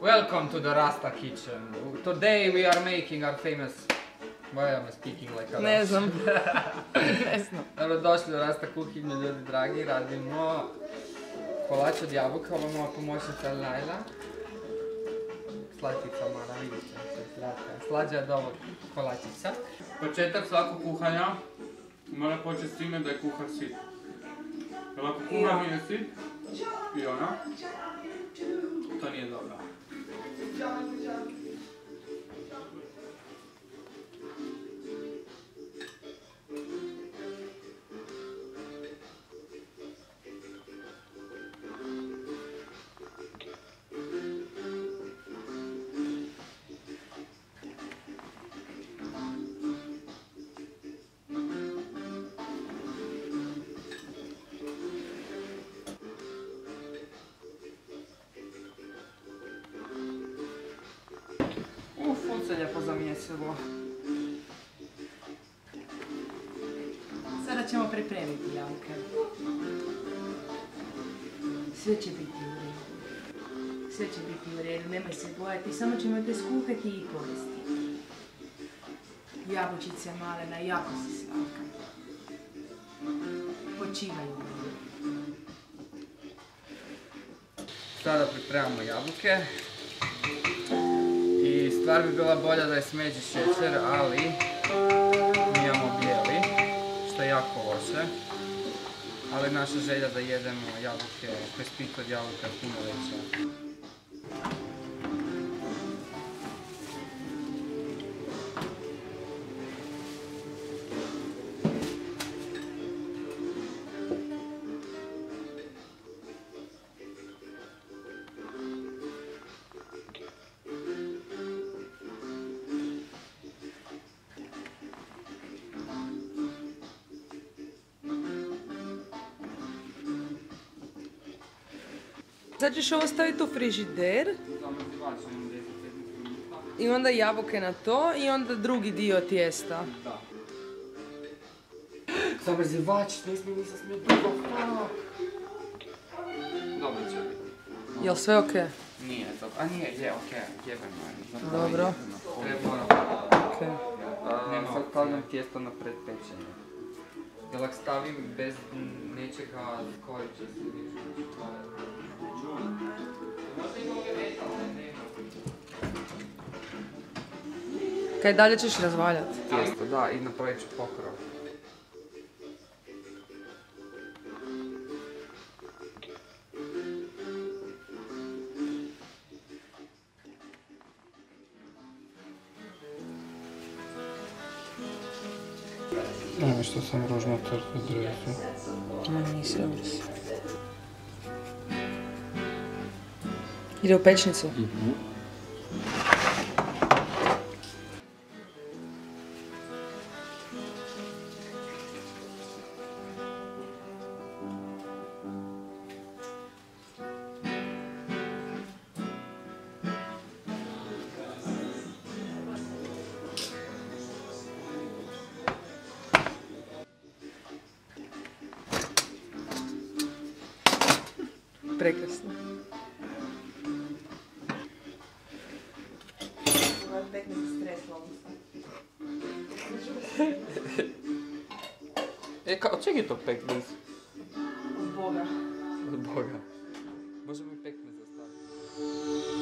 Welcome to the Rasta kitchen. Today we are making our famous... Why am I speaking like a Russian? Ne znam. Ne znam. Dobrodošli u Rasta kuhinju, ljudi dragi. Radimo kolač od jabuka. Ovo je moja pomoćnica Lajla. Slatica mala, vidite. Slađa od ovog kolačića. Početak svakog kuhanja mora početi s time da je kuhar sit. Jer ako kuhar nije sit, i ona, to nije dobro. Ful se lijepo zamijesilo. Sada ćemo pripremiti jabuke. Sve će biti u redu. Sve će biti u redu, nemoj se bojati, samo ćemo te skuhati i povesti. Jabučice malena, jako si slatka. Počivaj u redu. Sada pripremamo jabuke. I stvar bi bila bolja da je smeđi šećer, ali mi imamo bijeli, što je jako loše. Ali naša želja da jedemo jabuke, pespit od jabuka je puno veća. Sad ćeš ovo staviti u frižider i onda jabuke na to i onda drugi dio tijesta. Da. Zamrzivač, ne smije nisam smije dugo. Dobro će biti. Jel sve okej? Nije dobro, a nije, je okej, jebeno je. Dobro. Treba Okej. sad stavljam tijesto na predpečenje. Jer ako stavim bez nečega koji će se više Kaj dalje ćeš razvaljati? tijesto, da, i napravit ću pokrov. Što sam rožno trpe dresu. Nisi, dobro si. Ide u pečnicu? Prekrasno. Od čeg je to pekmez? Od Boga. Od Boga. Može mi pekmez zastaviti.